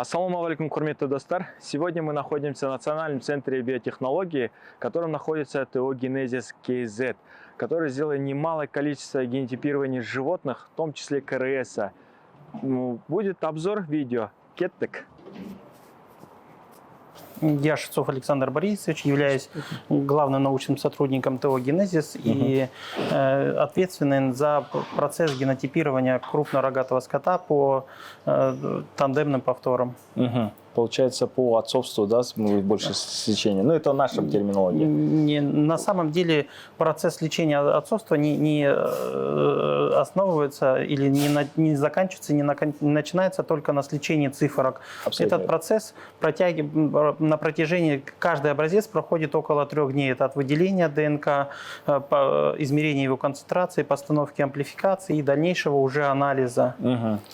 Ассаламу алейкум, курметті достар. Сегодня мы находимся в Национальном центре биотехнологии, в котором находится ТО Генезис КЗ, который сделал немалое количество генотипирований животных, в том числе КРС. Будет обзор видео. Кеттек. Я Шевцов Александр Борисович, являюсь главным научным сотрудником ТО «Генезис» и ответственен за процесс генотипирования крупнорогатого скота по тандемным повторам. Получается, по отцовству, да, больше сличения. Ну, это наша терминология. На самом деле процесс лечения отцовства не основывается или не заканчивается, не начинается только на сличении цифрок. Абсолютно. Этот процесс на протяжении, каждый образец проходит около 3 дней. Это от выделения ДНК, измерения его концентрации, постановки амплификации и дальнейшего уже анализа.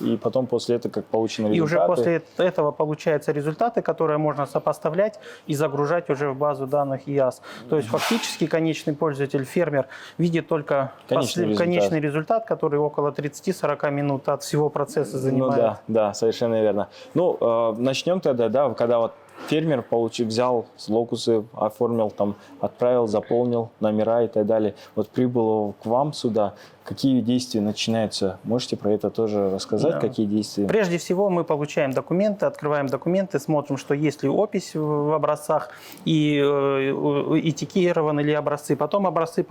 И потом после этого, как получены результаты? И уже после этого получаются результаты, которые можно сопоставлять и загружать уже в базу данных ИАС. То есть фактически конечный пользователь, фермер, видит только конечный результат, который около 30-40 минут от всего процесса занимает. Ну да, совершенно верно. Ну, начнем тогда, да, когда вот фермер взял локусы, оформил, там, отправил, заполнил номера и так далее. Вот прибыл к вам сюда. Какие действия начинаются? Можете про это тоже рассказать? Да. Какие действия? Прежде всего мы получаем документы, открываем документы, смотрим, что есть ли опись в образцах и этикированы ли образцы. Потом образцы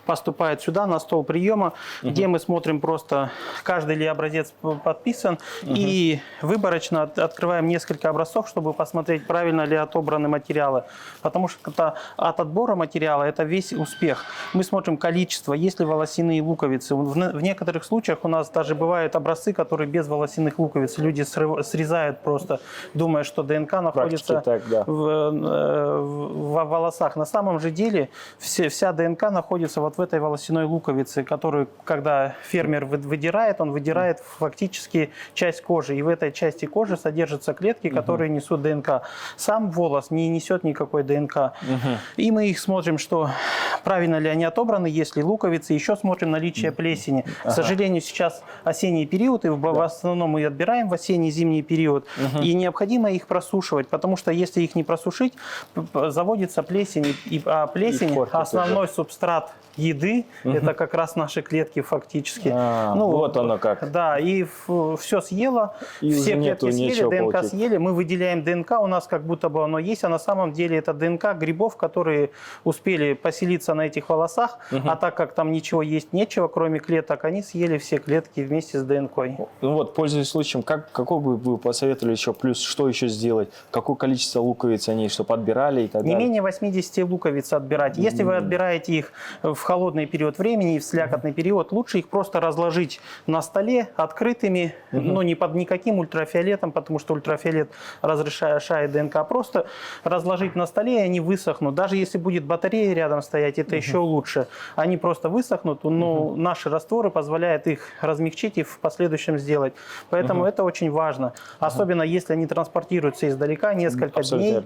поступают сюда на стол приема, где мы смотрим просто, каждый ли образец подписан, и выборочно открываем несколько образцов, чтобы посмотреть, правильно ли отобраны материалы. Потому что от отбора материала это весь успех. Мы смотрим количество, есть ли волосяные луковицы. В некоторых случаях у нас даже бывают образцы, которые без волосяных луковиц. Люди срезают просто, думая, что ДНК находится в волосах. На самом же деле вся ДНК находится вот в этой волосяной луковице, которую, когда фермер выдирает, он выдирает фактически часть кожи. И в этой части кожи содержатся клетки, которые несут ДНК. Сам волос не несет никакой ДНК. И мы их смотрим, что правильно ли они отобраны, есть ли луковицы. Еще смотрим наличие плесени. К сожалению, сейчас осенний период, и в основном мы отбираем в осенне-зимний период, и необходимо их просушивать, потому что если их не просушить, заводится плесень, а плесень – основной субстрат еды, это как раз наши клетки фактически. Вот оно как. Да, и все съело, и все клетки съели, ДНК съели, мы выделяем ДНК, у нас как будто бы оно есть, а на самом деле это ДНК грибов, которые успели поселиться на этих волосах, а так как там ничего есть нечего, кроме клеток, они съели все клетки вместе с ДНК. Ну вот, пользуясь случаем, какой бы вы посоветовали еще, плюс что еще сделать? Какое количество луковиц они, чтобы отбирали и так далее? Не менее 80 луковиц отбирать. Если вы отбираете их в холодный период времени и в слякотный период, лучше их просто разложить на столе открытыми, но не под никаким ультрафиолетом, потому что ультрафиолет разрешает ДНК. Просто разложить на столе, и они высохнут. Даже если будет батарея рядом стоять, это еще лучше. Они просто высохнут, но наши растворы позволяют их размягчить и в последующем сделать. Поэтому это очень важно. Особенно если они транспортируются издалека несколько дней.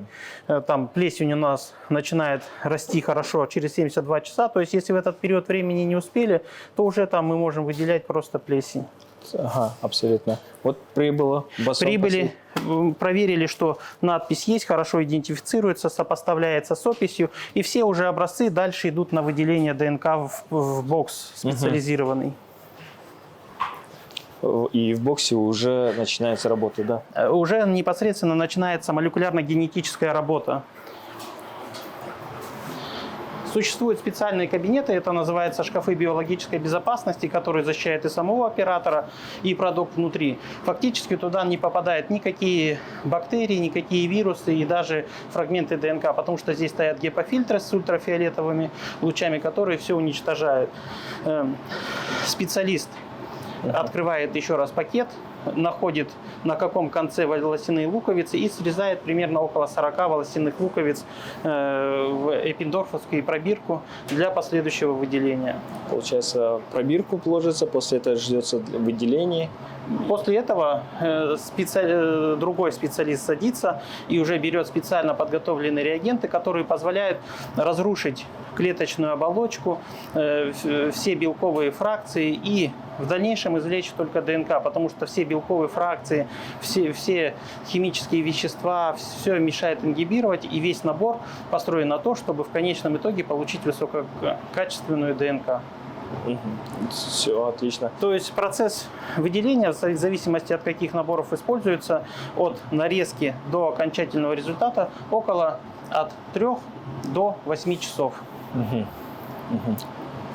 Там плесень у нас начинает расти хорошо через 72 часа. То есть если в этот период времени не успели, то уже там мы можем выделять просто плесень. Ага, абсолютно. Вот прибыло. Прибыли, проверили, что надпись есть, хорошо идентифицируется, сопоставляется с описью, и все уже образцы дальше идут на выделение ДНК в бокс специализированный. И в боксе уже начинается работа, да? Уже непосредственно начинается молекулярно-генетическая работа. Существуют специальные кабинеты, это называется шкафы биологической безопасности, которые защищают и самого оператора, и продукт внутри. Фактически туда не попадают никакие бактерии, никакие вирусы и даже фрагменты ДНК, потому что здесь стоят гепафильтры с ультрафиолетовыми лучами, которые все уничтожают. Специалист открывает еще раз пакет, находит на каком конце волосяные луковицы и срезает примерно около 40 волосяных луковиц в эппендорфовскую пробирку для последующего выделения. Получается, пробирку ложится, после этого ждется выделение. После этого другой специалист садится и уже берет специально подготовленные реагенты, которые позволяют разрушить клеточную оболочку, все белковые фракции и в дальнейшем извлечь только ДНК, потому что все белковые фракции, все химические вещества, все мешает ингибировать, и весь набор построен на то, чтобы в конечном итоге получить высококачественную ДНК. Все, отлично. То есть процесс выделения, в зависимости от каких наборов используется, от нарезки до окончательного результата от 3 до 8 часов.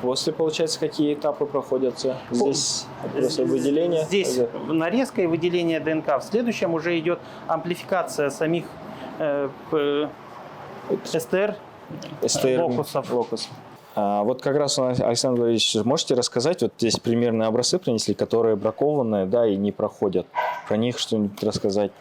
После, получается, какие этапы проходятся? Здесь просто выделение? Здесь нарезка и выделение ДНК. В следующем уже идет амплификация самих СТР локусов. Вот как раз, Александр Валерьевич, можете рассказать, вот здесь примерные образцы принесли, которые бракованные, да, и не проходят. Про них что-нибудь рассказать?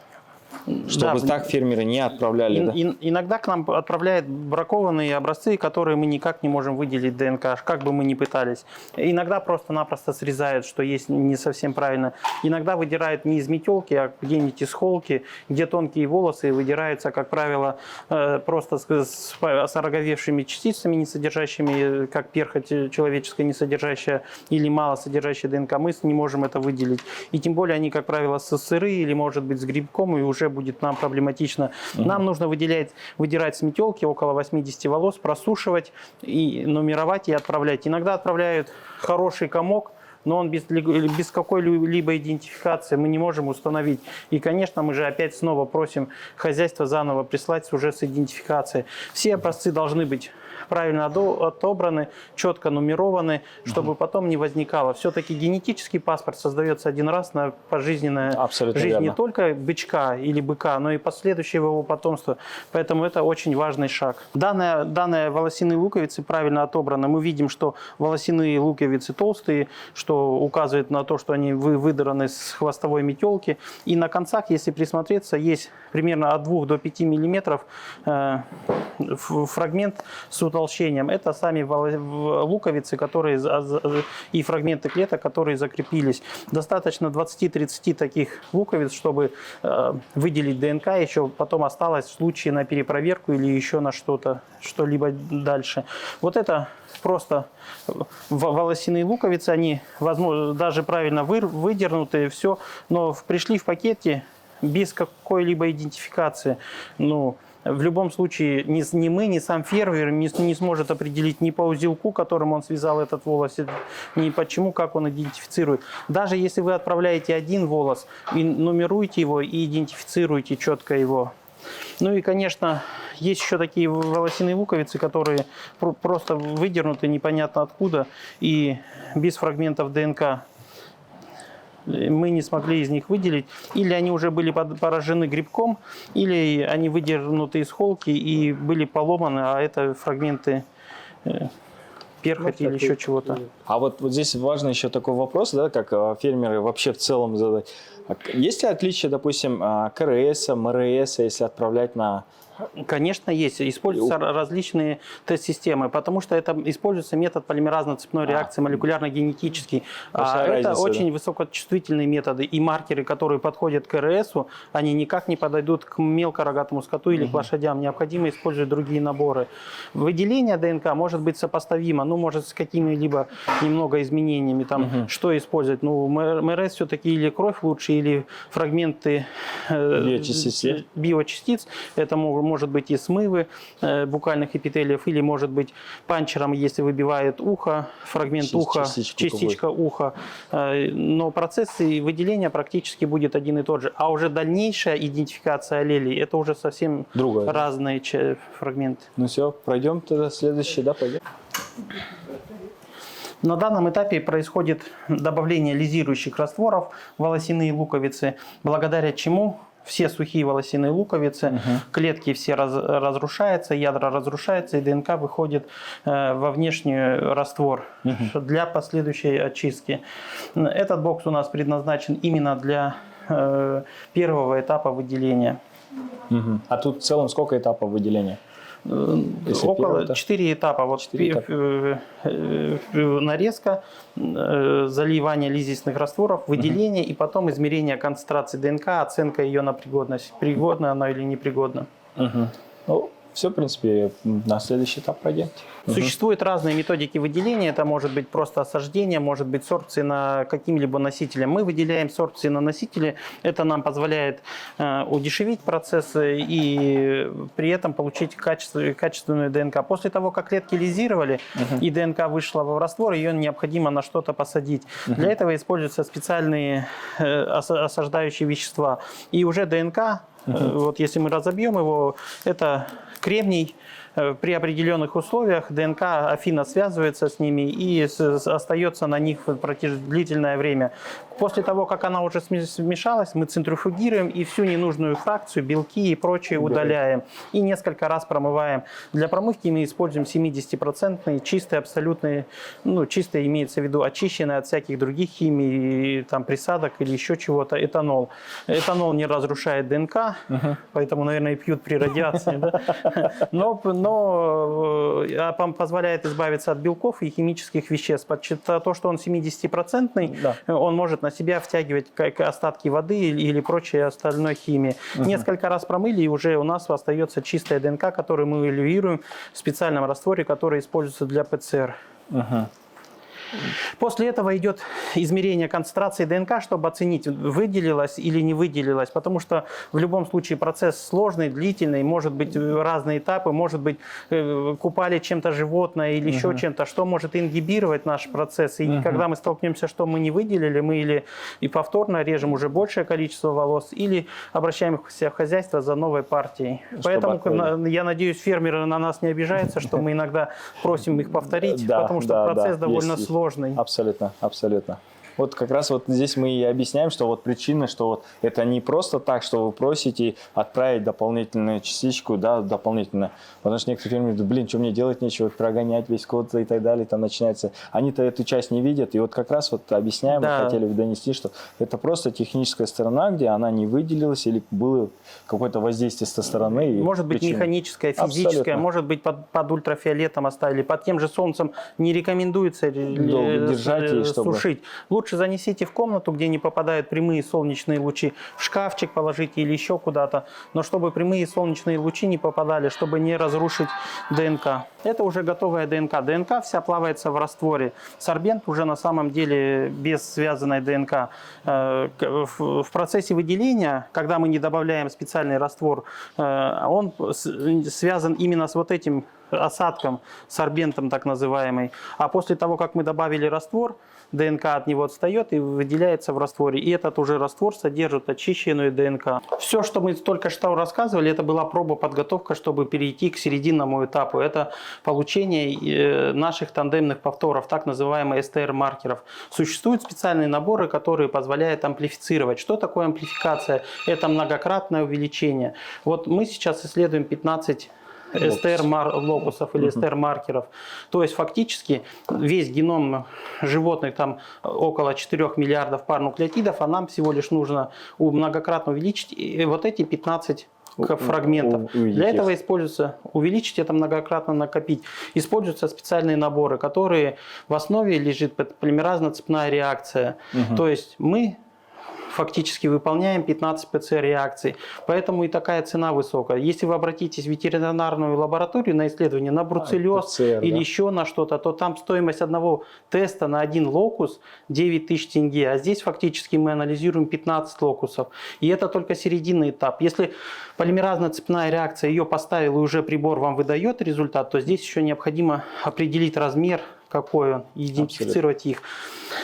Чтобы так фермеры не отправляли, да? Иногда к нам отправляют бракованные образцы, которые мы никак не можем выделить ДНК, как бы мы ни пытались. Иногда просто-напросто срезают, что есть не совсем правильно. Иногда выдирают не из метелки, а где-нибудь из холки, где тонкие волосы выдираются, как правило, просто с ороговевшими частицами, не содержащими, как перхоть человеческая, не содержащая или мало содержащая ДНК. Мы не можем это выделить. И тем более они, как правило, сырые или, может быть, с грибком, и уже будет нам проблематично. Нам нужно выдирать с метелки около 80 волос, просушивать, и нумеровать и отправлять. Иногда отправляют хороший комок, но он без какой-либо идентификации мы не можем установить. И, конечно, мы же опять снова просим хозяйство заново прислать уже с идентификацией. Все образцы должны быть правильно отобраны, четко нумерованы, чтобы потом не возникало. Все-таки генетический паспорт создается один раз на пожизненная жизнь не только бычка или быка, но и последующего его потомства. Поэтому это очень важный шаг. Данные волосяные луковицы правильно отобраны. Мы видим, что волосяные луковицы толстые, что указывает на то, что они выдраны с хвостовой метелки. И на концах, если присмотреться, есть примерно от 2 до 5 миллиметров фрагмент с утолщением. Это сами луковицы, которые и фрагменты клеток, которые закрепились. Достаточно 20-30 таких луковиц, чтобы выделить ДНК, еще потом осталось в случае на перепроверку или еще на что-либо дальше. Вот это просто волосяные луковицы, они, возможно, даже правильно выдернуты, все, но пришли в пакете без какой-либо идентификации. Ну, в любом случае, ни мы, ни сам фермер не сможет определить ни по узелку, которым он связал этот волос, ни почему, как он идентифицирует. Даже если вы отправляете один волос, нумеруйте его и идентифицируйте четко его. Ну и, конечно, есть еще такие волосяные луковицы, которые просто выдернуты непонятно откуда и без фрагментов ДНК. Мы не смогли из них выделить. Или они уже были поражены грибком, или они выдернуты из холки и были поломаны, а это фрагменты перхоти или еще чего-то. А вот здесь важный еще такой вопрос, да, как фермеры вообще в целом задать. Есть ли отличия, допустим, КРС, МРС, если отправлять на... Конечно, есть. Используются различные тест-системы, потому что это используется метод полимеразно-цепной реакции, молекулярно-генетический. Это очень высокочувствительные методы, и маркеры, которые подходят к КРСу, они никак не подойдут к мелкорогатому скоту или к лошадям. Необходимо использовать другие наборы. Выделение ДНК может быть сопоставимо, ну, может, с какими-либо немного изменениями. Там, что использовать? Ну, МРС все-таки или кровь лучше, или фрагменты биочастиц. Это может быть и смывы букальных эпителиев, или может быть панчером, если выбивает ухо, фрагмент уха, частичка уха. Но процесс выделения практически будет один и тот же. А уже дальнейшая идентификация аллелей, это уже совсем разные фрагменты. Ну все, пройдем тогда следующий, да, пойдем. На данном этапе происходит добавление лизирующих растворов в волосяные луковицы, благодаря чему все сухие волосяные луковицы, клетки все разрушаются, ядра разрушаются, и ДНК выходит во внешний раствор для последующей очистки. Этот бокс у нас предназначен именно для первого этапа выделения. А тут в целом сколько этапов выделения? около 4 этапа. Вот 4 этапа. Нарезка, заливание лизистых растворов, выделение и потом измерение концентрации ДНК, оценка ее на пригодность. Пригодна она или непригодна. Ну, все, в принципе, на следующий этап пройдем. Существуют разные методики выделения. Это может быть просто осаждение, может быть сорбции на каким-либо носителем. Мы выделяем сорбции на носителе. Это нам позволяет удешевить процессы и при этом получить качественную ДНК. После того, как клетки лизировали и ДНК вышла в раствор, ее необходимо на что-то посадить. Для этого используются специальные осаждающие вещества. И уже ДНК, вот если мы разобьем его, это кремний. При определенных условиях ДНК афинно связывается с ними и остается на них длительное время. После того, как она уже смешалась, мы центрифугируем и всю ненужную фракцию, белки и прочее удаляем. И несколько раз промываем. Для промывки мы используем 70% чистый, абсолютный, ну, чистый имеется в виду очищенный от всяких других химий, там, присадок или еще чего-то, этанол. Этанол не разрушает ДНК, поэтому, наверное, и пьют при радиации. Но позволяет избавиться от белков и химических веществ. То, что он 70%, он может на себя втягивать как остатки воды или прочей остальной химии. Несколько раз промыли, и уже у нас остается чистая ДНК, которую мы эвалюируем в специальном растворе, который используется для ПЦР. После этого идет измерение концентрации ДНК, чтобы оценить, выделилась или не выделилась, потому что в любом случае процесс сложный, длительный, может быть разные этапы, может быть купали чем-то животное или еще чем-то, что может ингибировать наш процесс. И когда мы столкнемся, что мы не выделили, мы или и повторно режем уже большее количество волос, или обращаемся в хозяйство за новой партией. Поэтому я надеюсь, фермеры на нас не обижаются, что мы иногда просим их повторить, потому что процесс довольно сложный. Абсолютно, абсолютно. Вот как раз вот здесь мы и объясняем, что вот причина, что вот это не просто так, что вы просите отправить дополнительную частичку, да, дополнительно. Потому что некоторые фермеры говорят, блин, что мне делать нечего, прогонять весь код и так далее, там начинается. Они-то эту часть не видят, и вот как раз вот объясняем, мы хотели донести, что это просто техническая сторона, где она не выделилась или было какое-то воздействие со стороны. Может быть механическое, физическое, абсолютно. Может быть под ультрафиолетом оставили, под тем же солнцем не рекомендуется держать, сушить. Лучше занесите в комнату, где не попадают прямые солнечные лучи, в шкафчик положите или еще куда-то, но чтобы прямые солнечные лучи не попадали, чтобы не разрушить ДНК. Это уже готовая ДНК. ДНК вся плавается в растворе. Сорбент уже на самом деле без связанной ДНК. В процессе выделения, когда мы не добавляем специальный раствор, он связан именно с вот этим осадком, сорбентом так называемый. А после того, как мы добавили раствор, ДНК от него отстает и выделяется в растворе. И этот уже раствор содержит очищенную ДНК. Все, что мы только что рассказывали, это была проба-подготовка, чтобы перейти к серединному этапу. Это получение наших тандемных повторов, так называемых СТР-маркеров. Существуют специальные наборы, которые позволяют амплифицировать. Что такое амплификация? Это многократное увеличение. Вот мы сейчас исследуем 15 СТР-локусов или СТР-маркеров. То есть фактически весь геном животных, там около 4 миллиардов пар нуклеотидов, а нам всего лишь нужно многократно увеличить вот эти 15 фрагментов. Для этого используется увеличить, это многократно накопить. Используются специальные наборы, которые в основе лежит полимеразно-цепная реакция. То есть мы фактически выполняем 15 ПЦР-реакций. Поэтому и такая цена высокая. Если вы обратитесь в ветеринарную лабораторию на исследование на бруцеллез или еще на что-то, то там стоимость одного теста на один локус 9 тысяч тенге. А здесь фактически мы анализируем 15 локусов. И это только серединный этап. Если полимеразно-цепная реакция, ее поставил и уже прибор вам выдает результат, то здесь еще необходимо определить размер, какой он, и идентифицировать их.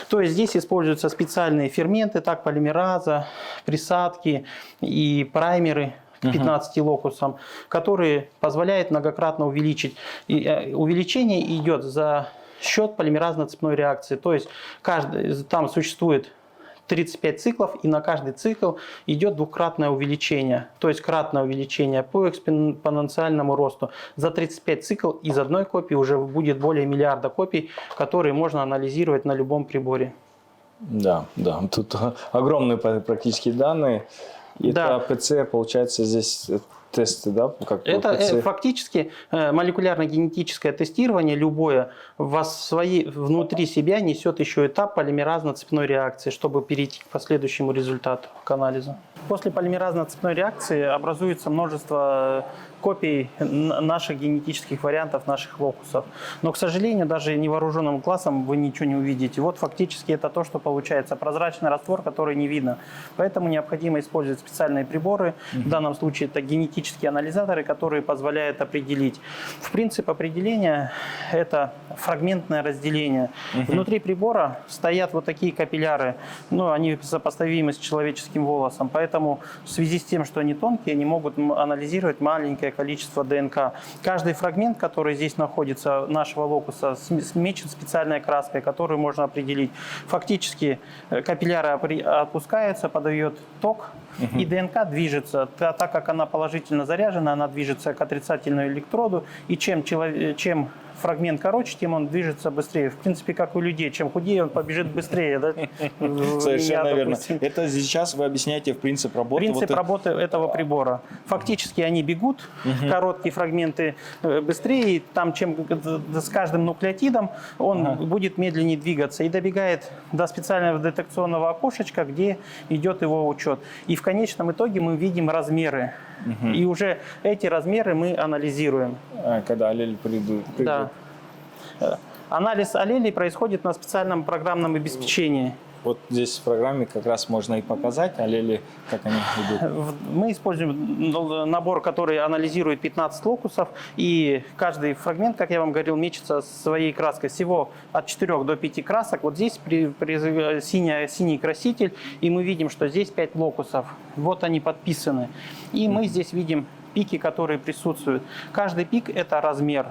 То есть здесь используются специальные ферменты, так полимераза, присадки и праймеры к 15 локусам, которые позволяют многократно увеличить. И увеличение идет за счет полимеразно-цепной реакции. То есть там существует 35 циклов, и на каждый цикл идет двукратное увеличение, то есть кратное увеличение по экспоненциальному росту. За 35 циклов из одной копии уже будет более миллиарда копий, которые можно анализировать на любом приборе. Да, тут огромные практические данные. И это ПЦ, получается, здесь тесты, да? Как Это ПЦР? фактически молекулярно-генетическое тестирование любое внутри себя несет еще этап полимеразно-цепной реакции, чтобы перейти к последующему результату, к анализу. После полимеразно-цепной реакции образуется множество копий наших генетических вариантов, наших локусов. Но, к сожалению, даже невооруженным глазом вы ничего не увидите. Вот фактически это то, что получается. Прозрачный раствор, который не видно. Поэтому необходимо использовать специальные приборы. В данном случае это генетические анализаторы, которые позволяют определить. В принципе определения – это фрагментное разделение. Внутри прибора стоят вот такие капилляры. Они сопоставимы с человеческим волосом. Поэтому в связи с тем, что они тонкие, они могут анализировать маленькое количество ДНК. Каждый фрагмент, который здесь находится, нашего локуса, смечен специальной краской, которую можно определить. Фактически капилляры опускаются, подает ток, и ДНК движется. Так как она положительно заряжена, она движется к отрицательному электроду, и чем фрагмент короче, тем он движется быстрее. В принципе, как у людей. Чем худее, он побежит быстрее. Да? Совершенно верно. Это сейчас вы объясняете принцип работы? Принцип работы этого прибора. Фактически они бегут, короткие фрагменты быстрее, и там чем с каждым нуклеотидом он будет медленнее двигаться и добегает до специального детекционного окошечка, где идет его учет. И в конечном итоге мы видим размеры. И уже эти размеры мы анализируем. Когда аллели придут. Да. Анализ аллелей происходит на специальном программном обеспечении. Вот здесь в программе как раз можно и показать аллели, как они идут. Мы используем набор, который анализирует 15 локусов, и каждый фрагмент, как я вам говорил, мечется своей краской. Всего от 4 до 5 красок. Вот здесь синий краситель, и мы видим, что здесь 5 локусов. Вот они подписаны. И мы здесь видим пики, которые присутствуют. Каждый пик – это размер.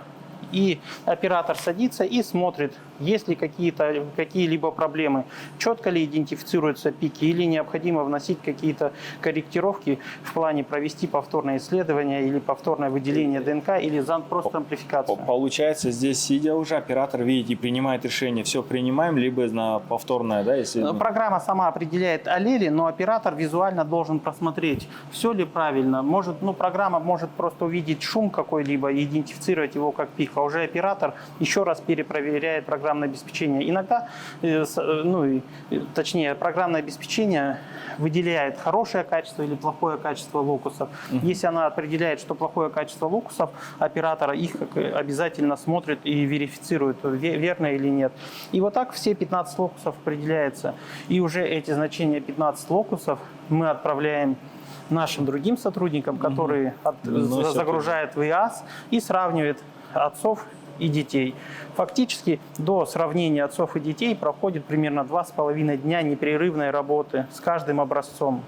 И оператор садится и смотрит, есть ли какие-либо проблемы, четко ли идентифицируются пики или необходимо вносить какие-то корректировки в плане провести повторное исследование или повторное выделение ДНК или просто амплификацию. Получается, здесь сидя уже оператор, видите, принимает решение, все принимаем, либо на повторное, да, исследование? Программа сама определяет аллели, но оператор визуально должен просмотреть, все ли правильно. Программа может просто увидеть шум какой-либо и идентифицировать его как пик, а уже оператор еще раз перепроверяет программное обеспечение. Иногда, точнее, программное обеспечение выделяет хорошее качество или плохое качество локусов. Если она определяет, что плохое качество локусов, оператор их обязательно смотрит и верифицирует, верно или нет. И вот так все 15 локусов определяется. И уже эти значения 15 локусов мы отправляем нашим другим сотрудникам, которые загружают в IAS и сравнивают отцов и детей. Фактически до сравнения отцов и детей проходит примерно 2,5 дня непрерывной работы с каждым образцом.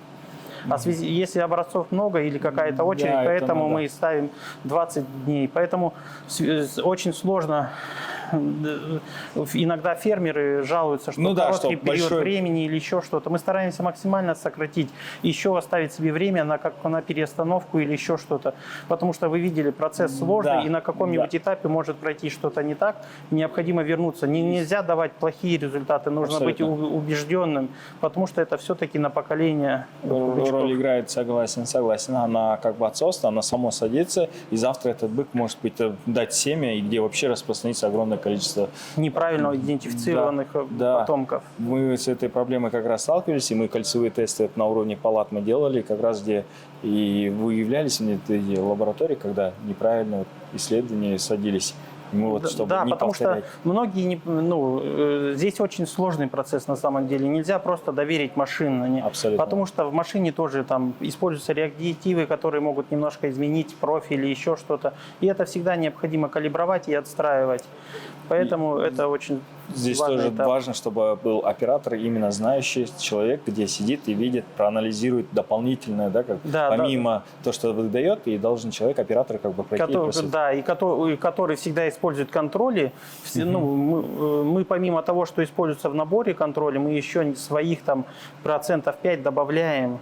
Если образцов много или какая-то очередь, поэтому мы ставим 20 дней. Поэтому очень сложно. Иногда фермеры жалуются, что короткий период времени или еще что-то. Мы стараемся максимально сократить, еще оставить себе время на переостановку или еще что-то. Потому что вы видели, процесс сложный, и на каком-нибудь этапе может пройти что-то не так. Необходимо вернуться. Нельзя давать плохие результаты, нужно быть убежденным, потому что это все-таки на поколение. Роль играет, согласен. Она как бы отцовство, она само садится, и завтра этот бык может быть дать семя, и где вообще распространится огромное количество неправильно идентифицированных потомков. Мы с этой проблемой как раз сталкивались, и мы кольцевые тесты на уровне палат мы делали, как раз где и выявлялись эти лаборатории, когда неправильно исследования садились. Потому что многие, здесь очень сложный процесс на самом деле. Нельзя просто доверить машине. Абсолютно. Потому что в машине тоже там используются реактивы, которые могут немножко изменить профиль или еще что-то. И это всегда необходимо калибровать и отстраивать. Поэтому это очень здесь важный тоже этап. важно, чтобы был оператор, именно знающий человек, где сидит и видит, проанализирует дополнительно, помимо того, что выдает, и должен человек, оператор, пройти. И который всегда использует контроли. Мы помимо того, что используется в наборе контроля, мы еще своих процентов 5 добавляем.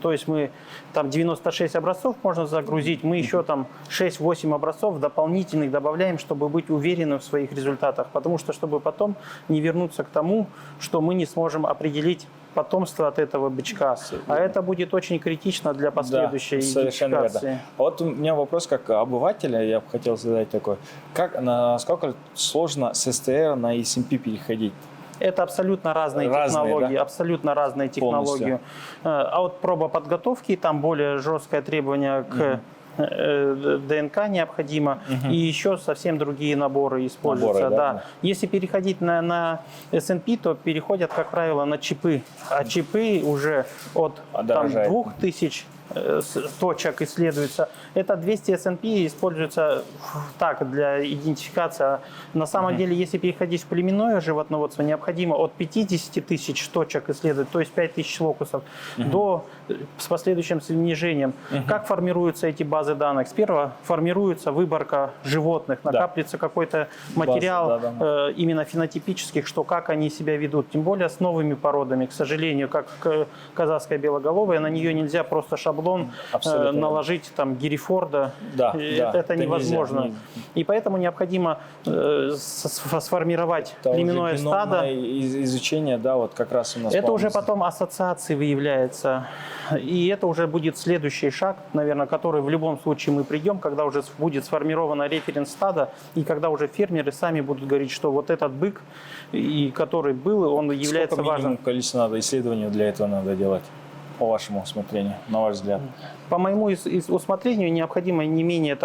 То есть мы 96 образцов можно загрузить, мы еще 6-8 образцов дополнительных добавляем, чтобы быть уверенным в своих результатах. Потому что, чтобы потом не вернуться к тому, что мы не сможем определить потомство от этого бычка. А это будет очень критично для последующей совершенно идентификации. верно. А вот у меня вопрос как обывателя, я бы хотел задать такой. Насколько сложно с STR на SMP переходить? Это абсолютно разные технологии, да? Абсолютно разные технологии. А вот проба подготовки, там более жесткое требование к ДНК необходимо, и еще совсем другие наборы используются. Да. Если переходить на SNP, то переходят, как правило, на чипы. А чипы уже от 2000 точек исследуется. Это 200 SNP используется так, для идентификации. На самом деле, если переходить в племенное животноводство, необходимо от 50 тысяч точек исследовать, то есть 5000 локусов, до с последующим снижением. Как формируются эти базы данных? Сперва формируется выборка животных, накапливается какой-то материал именно фенотипических, что как они себя ведут. Тем более с новыми породами, к сожалению, как казахская белоголовая, на нее нельзя просто шаблон наложить там Геррифорда. Это невозможно. Нельзя. И поэтому необходимо сформировать племенное стадо. Изучение, вот как раз у нас. Это уже потом ассоциации выявляется. И это уже будет следующий шаг, наверное, который в любом случае мы придем, когда уже будет сформировано референс стада, и когда уже фермеры сами будут говорить, что вот этот бык, который был, он является важным. Сколько количество надо исследований для этого надо делать? По вашему усмотрению, на ваш взгляд? По моему усмотрению необходимо не менее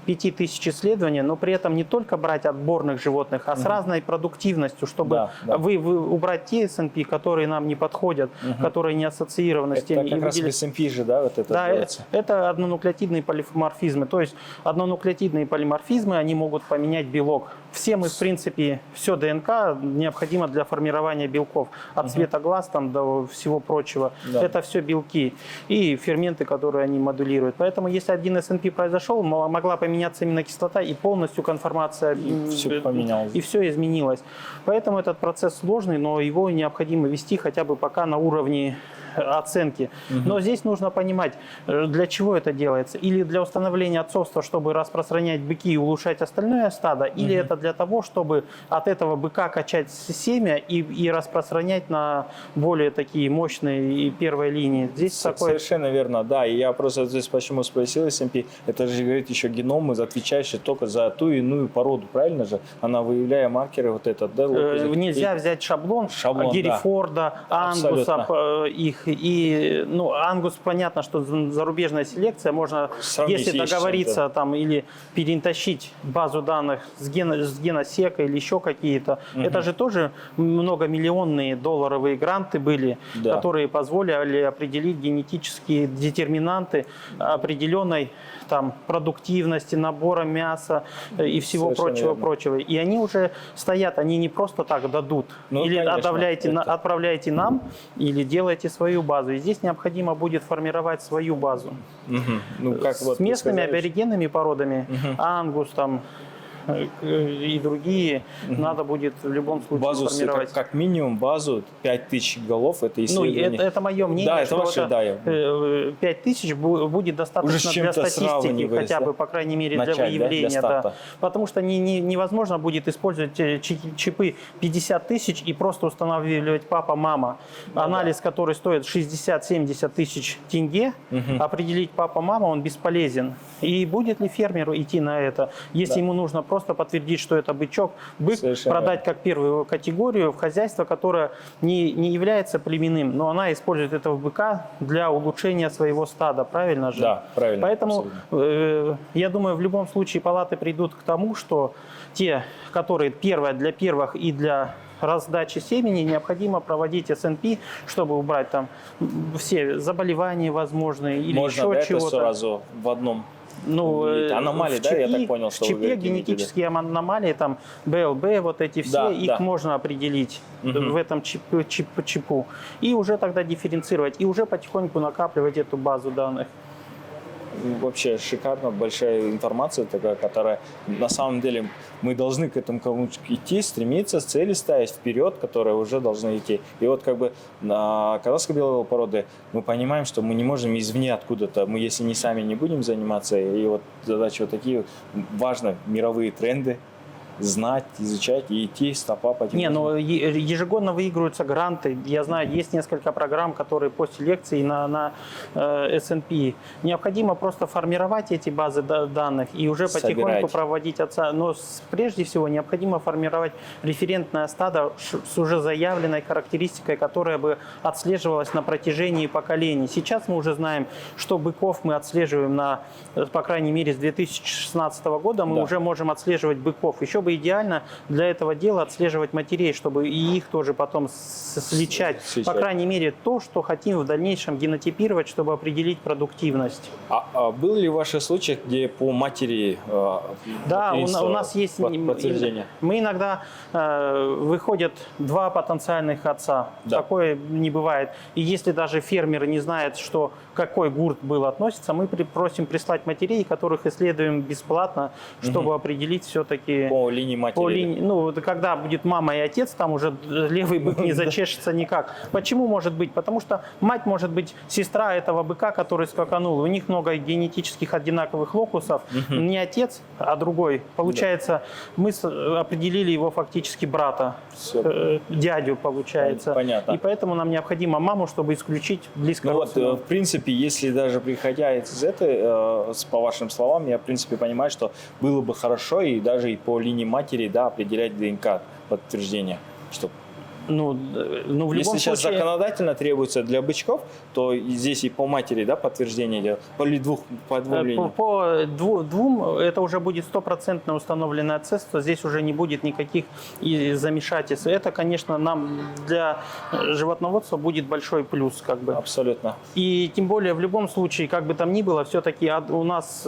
5000 исследований, но при этом не только брать отборных животных, а с разной продуктивностью, чтобы вы убрать те SNP, которые нам не подходят, которые не ассоциированы с теми. Это как раз в SNP же, вот это делается? Это однонуклеотидные полиморфизмы. То есть однонуклеотидные полиморфизмы, они могут поменять белок. Все мы, в принципе, все ДНК необходимо для формирования белков. От цвета глаз до всего прочего. Это все белки и ферменты, которые они модулируют. Поэтому, если один SNP произошел, могла поменяться именно кислота, и полностью конформация, все поменялось. И все изменилось. Поэтому этот процесс сложный, но его необходимо вести хотя бы пока на уровне оценки. Но здесь нужно понимать, для чего это делается. Или для установления отцовства, чтобы распространять быки и улучшать остальное стадо, или это для того, чтобы от этого быка качать семя и распространять на более такие мощные первые линии. Здесь совершенно верно, да. И я просто здесь почему спросил SMP, это же говорит еще геном, отвечающий только за ту и иную породу, правильно же? Она выявляя маркеры вот этот. Нельзя взять шаблон Геррифорда, Ангуса, их. И, Ангус, понятно, что зарубежная селекция, можно, сравнить, если договориться или перетащить базу данных с геносека или еще какие-то. Это же тоже многомиллионные долларовые гранты были, которые позволили определить генетические детерминанты определенной продуктивности, набора мяса и всего прочего. И они уже стоят, они не просто так дадут. Или отправляйте нам, или делайте свою базу. И здесь необходимо будет формировать свою базу. С местными аборигенными породами, ангус, и другие, надо будет в любом случае формировать. Как минимум базу 5000 голов, это исследование. Это мое мнение, это ваше, 5000 будет достаточно для статистики, хотя бы, по крайней мере, для выявления. Потому что невозможно будет использовать чипы 50 тысяч и просто устанавливать папа-мама. Анализ, который стоит 60-70 тысяч тенге, определить папа-мама, он бесполезен. И будет ли фермеру идти на это, если ему нужно просто подтвердить, что это бык продать как первую категорию в хозяйство, которое не является племенным, но она использует этого быка для улучшения своего стада, правильно же? Да, правильно. Поэтому я думаю, в любом случае палаты придут к тому, что те, которые для первых и для раздачи семени, необходимо проводить SNP, чтобы убрать все заболевания возможные или еще чего-то. Можно сразу в одном? Аномалии, я так понял, что в чипе генетические аномалии, БЛБ, вот эти все, их можно определить в этом чипу. И уже тогда дифференцировать, и уже потихоньку накапливать эту базу данных. Вообще шикарно, большая информация такая, которая на самом деле мы должны к этому идти, стремиться, цели ставить вперед, которые уже должны идти. И вот на казахской белой породы мы понимаем, что мы не можем извне откуда-то, мы если сами не будем заниматься, и вот задачи такие, важно мировые тренды, знать, изучать и идти стопа по Не, но ежегодно выигрываются гранты. Я знаю, есть несколько программ, которые после лекций на S&P. Необходимо просто формировать эти базы данных и уже потихоньку Собирать. проводить отца. Но прежде всего необходимо формировать референтное стадо с уже заявленной характеристикой, которая бы отслеживалась на протяжении поколений. Сейчас мы уже знаем, что быков мы отслеживаем по крайней мере, с 2016 года мы уже можем отслеживать быков. Еще бы идеально для этого дела отслеживать матерей, чтобы и их тоже потом сличать. По крайней мере, то, что хотим в дальнейшем генотипировать, чтобы определить продуктивность. А был ли ваши случаи, где по матери да, у нас есть подтверждение? Мы иногда выходят два потенциальных отца. Да. Такое не бывает. И если даже фермер не знает, что какой гурт был относится, мы просим прислать матерей, которых исследуем бесплатно, чтобы определить все-таки... По линии матери. Ну, когда будет мама и отец, там уже левый бык не зачешется никак. Почему может быть? Потому что мать может быть сестра этого быка, который скаканул. У них много генетических одинаковых локусов. Не отец, а другой. Получается, мы определили его фактически брата, дядю, получается. Понятно. И поэтому нам необходимо маму, чтобы исключить близко родственников. В принципе, если даже приходя из этой, по вашим словам, я в принципе понимаю, что было бы хорошо и даже и по линии матери, да, определять ДНК подтверждение, что Ну, в любом если сейчас случае... законодательно требуется для бычков, то и здесь и по матери, да, подтверждение идет, по двум линиям. По двум это уже будет стопроцентно установленное отцовство, здесь уже не будет никаких замешательств. Это, конечно, нам для животноводства будет большой плюс. Как бы. Абсолютно. И тем более, в любом случае, как бы там ни было, все-таки у нас...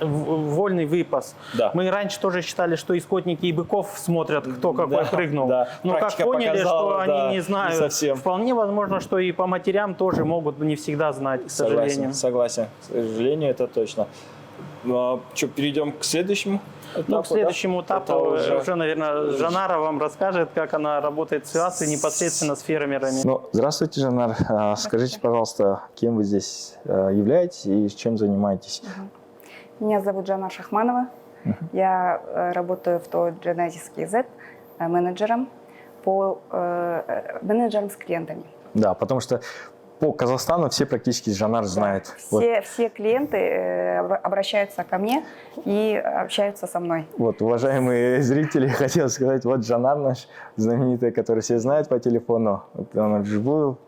вольный выпас. Да. Мы раньше тоже считали, что и скотники, и быков смотрят, кто какой прыгнул. Да. Но Практика как поняли, показала, что они не знают, совсем. вполне возможно, что и по матерям тоже могут не всегда знать, к сожалению. Согласен. К сожалению, это точно. Что, перейдем к следующему этапу? Ну, к следующему этапу уже, наверное, Жанара вам расскажет, как она работает в ситуации непосредственно с фермерами. Здравствуйте, Жанар. Скажите, пожалуйста, кем вы здесь являетесь и чем занимаетесь? Меня зовут Жанна Шахманова. Я работаю в ТО Genesis KZ менеджером с клиентами. Да, потому что по Казахстану все практически Жанар знают. Все клиенты обращаются ко мне и общаются со мной. Вот, уважаемые зрители, хотел сказать, вот Жанар наш знаменитый, который все знают по телефону, вот он вживую.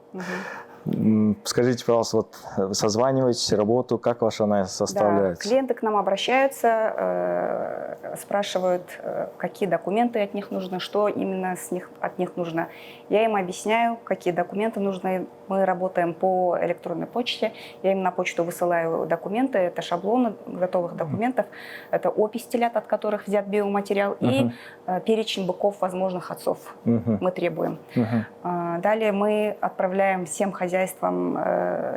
Скажите, пожалуйста, вот созваниваетесь, работу, как ваша она составляется? Да, клиенты к нам обращаются, спрашивают, какие документы от них нужны, что именно от них нужно. Я им объясняю, какие документы нужны. Мы работаем по электронной почте. Я им на почту высылаю документы. Это шаблоны готовых документов. Это опись телят, от которых взят биоматериал, и перечень быков возможных отцов мы требуем. Далее мы отправляем всем хозяйствам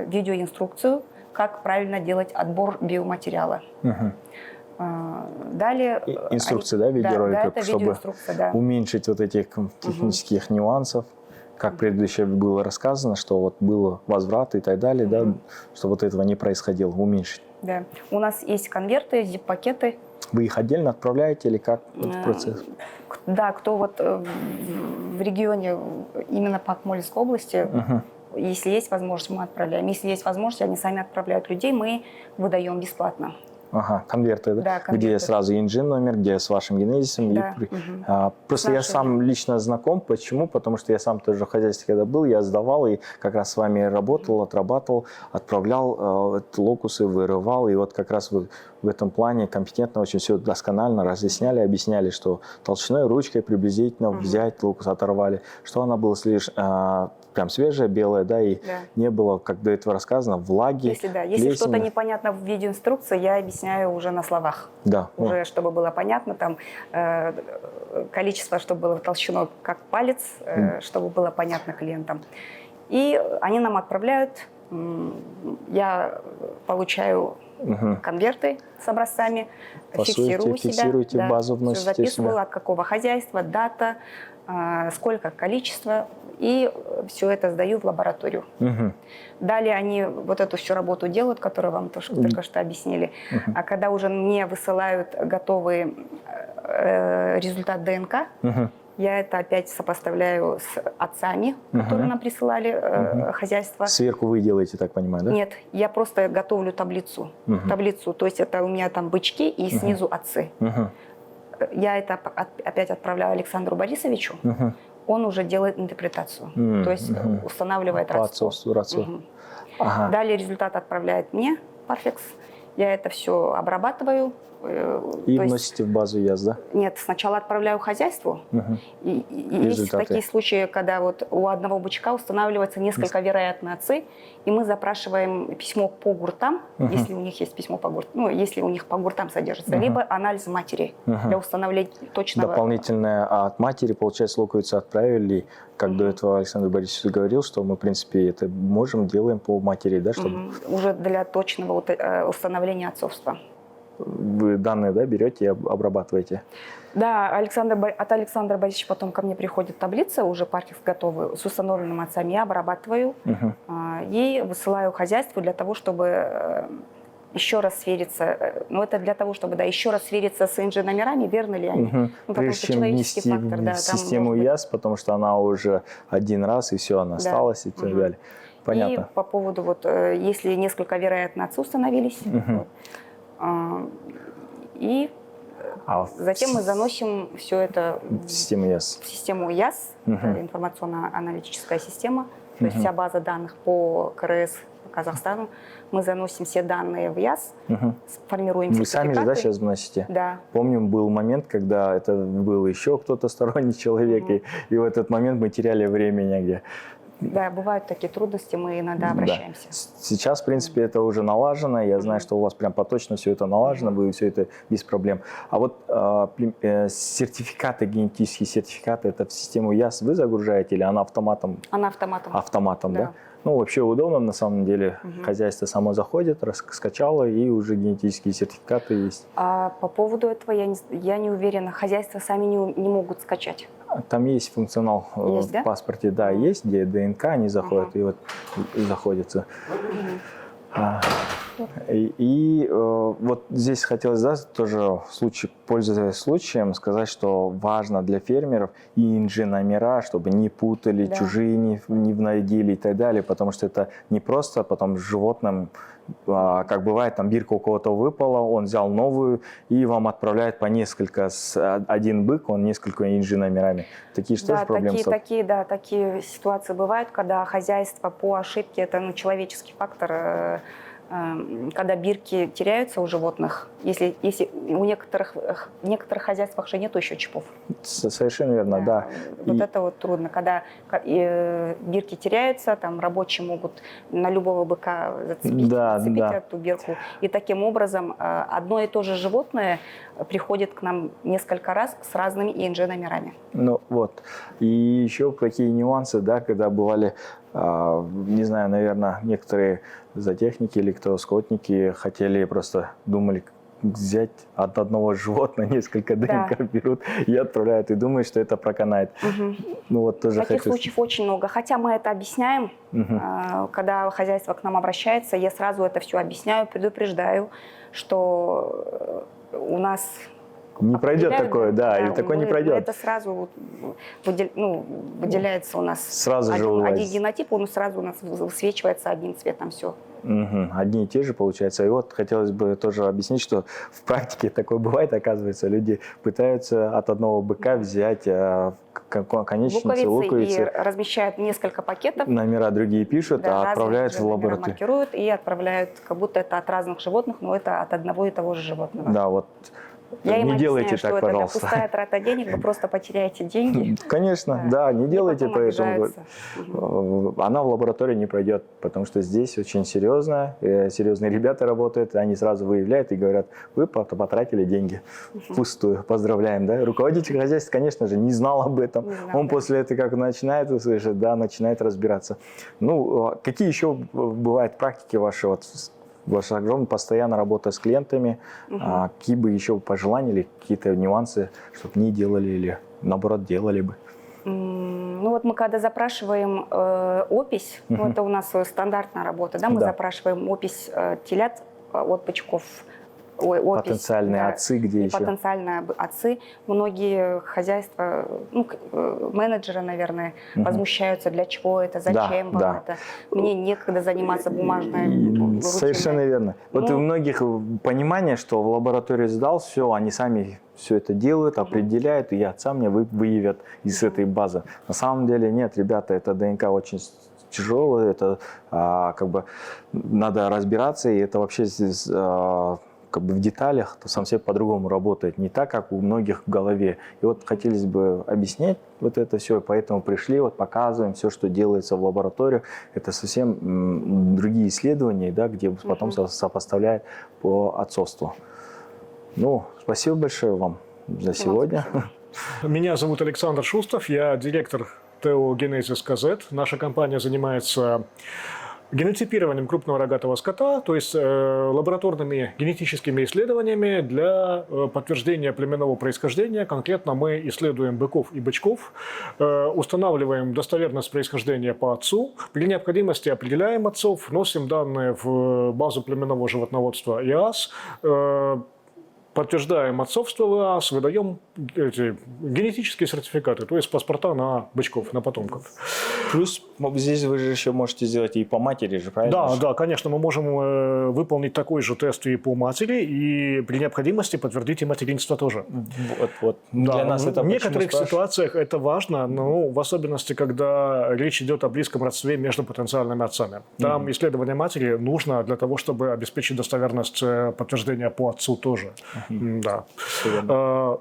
видеоинструкцию, как правильно делать отбор биоматериала. Далее инструкция, да, видеоролик, да, чтобы уменьшить вот этих технических нюансов, как предыдущее было рассказано, что вот было возврат и так далее, да, чтобы вот этого не происходило, уменьшить. Да. У нас есть конверты, zip-пакеты. Вы их отдельно отправляете или как этот процесс? Да, кто вот в регионе, именно по Акмолинской области, если есть возможность, мы отправляем. Если есть возможность, они сами отправляют людей, мы выдаем бесплатно. Ага, конверты, да? Да, конверты. Где сразу engine номер, где с вашим генезисом. Да. Просто я сам лично знаком. Почему? Потому что я сам тоже в хозяйстве когда был, я сдавал и как раз с вами работал, отрабатывал, отправлял локусы, вырывал. И вот как раз в этом плане компетентно очень все досконально разъясняли, объясняли, что толщиной ручкой приблизительно взять локус, оторвали, что она была прям свежая, белая, да, и не было, как до этого рассказано, влаги. Если что-то непонятно в видеоинструкции, я объясняю уже на словах. Да. Уже, чтобы было понятно, там количество, чтобы было толщиной как палец, чтобы было понятно клиентам. И они нам отправляют, я получаю конверты с образцами, фиксируете базу, вносите все записываю, от какого хозяйства, дата, сколько количество, и все это сдаю в лабораторию. Далее они вот эту всю работу делают, которую вам только что объяснили. А когда уже мне высылают готовые результат ДНК. Мгм. Я это опять сопоставляю с отцами, которые нам присылали хозяйство. Сверху вы делаете, так понимаю, да? Нет, я просто готовлю таблицу. Таблицу, то есть это у меня там бычки и снизу отцы. Мгм. Я это опять отправляю Александру Борисовичу. Мгм. Он уже делает интерпретацию, то есть устанавливает По родство. отцовству. Ага. Далее результат отправляет мне, Parfex. Я это все обрабатываю. И то есть- вносите в базу ЯС, да? Нет, сначала отправляю хозяйству. Мгм. И есть Результаты. такие случаи, когда вот у одного бычка устанавливается несколько вероятные отцы, и мы запрашиваем письмо по гуртам, если у них есть письмо по гуртам, ну, если у них по гуртам содержится, либо анализ матери для установления точного... Дополнительное от матери, получается, луковицу отправили. Как до этого Александр Борисович говорил, что мы, в принципе, это можем, делаем по матери, да, чтобы Уже для точного установления отцовства. вы данные, да, берете и обрабатываете. Да, от Александра Борисовича потом ко мне приходит таблица, уже Parfex готовы, с установленными отцами. Я обрабатываю и высылаю хозяйству для того, чтобы еще раз свериться. Ну, это для того, чтобы еще раз свериться с NG-номерами, верно ли они. Ну, потому Прежде что чем человеческий внести фактор, да, в там систему может быть. ЯС, потому что она уже один раз, и все, она осталась, и так далее. Понятно. И по поводу, вот, если несколько вероятно отцы установились, вот, и затем мы заносим все это в систему ЯС. в систему ЯС, это информационно-аналитическая система, то есть вся база данных по КРС по Казахстану. Мы заносим все данные в ЯС, формируем Вы сами же, да, сертификаты. сейчас вносите? Да. Помню, был момент, когда это был еще кто-то сторонний человек, и в этот момент мы теряли время негде. Да, бывают такие трудности, мы иногда обращаемся. Да. Сейчас, в принципе, это уже налажено. Я знаю, что у вас прям поточно все это налажено, будет все это без проблем. А вот сертификаты, генетические сертификаты, это в систему ЯС вы загружаете или она автоматом? Она автоматом. Автоматом, да? Да. Ну, вообще удобно, на самом деле. Хозяйство само заходит, скачало, и уже генетические сертификаты есть. А по поводу этого я не уверена. Хозяйства сами не могут скачать. Там есть функционал Есть, в да? паспорте, да, есть, где ДНК, они заходят, и вот заходятся. Вот здесь хотелось, да, тоже пользуясь случаем, сказать, что важно для фермеров ИНЖ номера, чтобы не путали, чужие не вводили и так далее, потому что это не просто потом с животным, как бывает, там бирка у кого-то выпала, он взял новую и вам отправляет по несколько, один бык, он несколько ИНЖ номерами. Такие же тоже проблемы. Такие ситуации бывают, когда хозяйство по ошибке, это человеческий фактор, когда бирки теряются у животных, если в некоторых хозяйствах же нету еще чипов. Совершенно верно, да. Вот это вот трудно, когда бирки теряются, там рабочие могут на любого быка зацепить эту бирку. И таким образом одно и то же животное приходит к нам несколько раз с разными ИНЖ-номерами. Ну вот. И еще какие нюансы, да, когда бывали, не знаю, наверное, некоторые зоотехники или кто скотники хотели, просто думали взять от одного животного несколько ДНК берут и отправляют, и думают, что это проканает. Ну, вот тоже таких случаев очень много. Хотя мы это объясняем, когда хозяйство к нам обращается, я сразу это все объясняю, предупреждаю, что у нас... Не пройдет такое, да, и такое не пройдет. Это сразу выделяется у нас. Сразу же один генотип, он сразу у нас высвечивается одним цветом, все. Одни и те же, получается. И вот хотелось бы тоже объяснить, что в практике такое бывает, оказывается. Люди пытаются от одного быка взять конечницы, луковицы. И размещают несколько пакетов. Номера другие пишут, а отправляют в лабораторию. Маркируют и отправляют, как будто это от разных животных, но это от одного и того же животного. Да, вот. Я им не делайте объясняю, так, что пожалуйста. Это пустая трата денег, вы просто потеряете деньги. Конечно, да, не делайте, поэтому обижаются. она в лаборатории не пройдет, потому что здесь очень серьезно, серьезные ребята работают, они сразу выявляют и говорят, вы потратили деньги впустую, поздравляем, да. Руководитель хозяйства, конечно же, не знал об этом, он после этого как начинает услышать, да, начинает разбираться. Ну, какие еще бывают практики ваши, вот, ваша огромная постоянная работа с клиентами, какие бы еще пожелания или какие-то нюансы, чтобы не делали или наоборот делали бы? Ну вот мы когда запрашиваем опись, ну, это у нас стандартная работа, да, мы запрашиваем опись телят от бычков опись, Потенциальные да, отцы, где и еще? потенциальные отцы. Многие хозяйства, менеджеры, наверное, возмущаются, для чего это, зачем вам да. это. Мне некогда заниматься бумажной И совершенно рутиной. верно. Вот у многих понимание, что в лаборатории сдал, все, они сами все это делают, определяют, и отца мне выявят из этой базы. На самом деле нет, ребята, это ДНК очень тяжелое, это как бы надо разбираться, и это вообще здесь как бы в деталях, то совсем по-другому работает, не так, как у многих в голове. И вот хотелось бы объяснять вот это все, поэтому пришли, вот показываем все, что делается в лабораториях. Это совсем другие исследования, да, где потом сопоставляют по отцовству. Ну, спасибо большое вам за сегодня. Меня зовут Александр Шустов, я директор ТО «Генезис КЗ». Наша компания занимается генотипированием крупного рогатого скота, то есть лабораторными генетическими исследованиями для подтверждения племенного происхождения. Конкретно мы исследуем быков и бычков, устанавливаем достоверность происхождения по отцу, при необходимости определяем отцов, вносим данные в базу племенного животноводства ИАС, подтверждаем отцовство в ИАС, выдаем эти генетические сертификаты, то есть паспорта на бычков, на потомков. Плюс здесь вы же еще можете сделать и по матери же, правильно? Да, конечно, мы можем выполнить такой же тест и по матери, и при необходимости подтвердить и материнство тоже. Вот. Да, Для нас это в некоторых ситуациях это важно, но в особенности, когда речь идет о близком родстве между потенциальными отцами. Там исследование матери нужно для того, чтобы обеспечить достоверность подтверждения по отцу тоже. Да.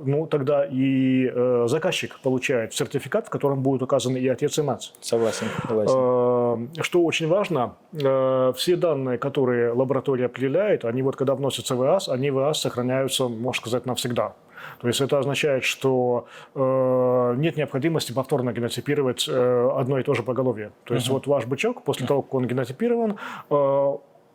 Ну, тогда и заказчик получает сертификат, в котором будут указаны и отец, и мать. Согласен. Что очень важно, все данные, которые лаборатория определяет, они вот когда вносятся в ИАС, они в ИАС сохраняются, можно сказать, навсегда. То есть это означает, что нет необходимости повторно генотипировать одно и то же поголовье. То есть вот ваш бычок, после того, как он генотипирован,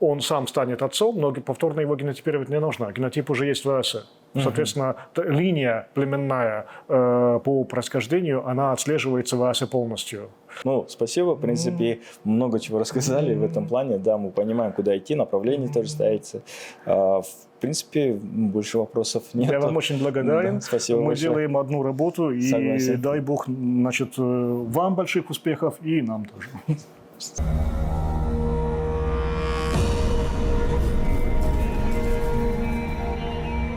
он сам станет отцом, но повторно его генотипировать не нужно. Генотип уже есть в ИАСе. Соответственно, линия племенная по происхождению, она отслеживается в ИАСе полностью. Ну, спасибо. В принципе, много чего рассказали в этом плане. Да, мы понимаем, куда идти, направление тоже ставится. В принципе, больше вопросов нет. Я вам очень благодарен. Да, спасибо Мы большое. делаем одну работу, и Согласен. дай бог, значит, вам больших успехов и нам тоже.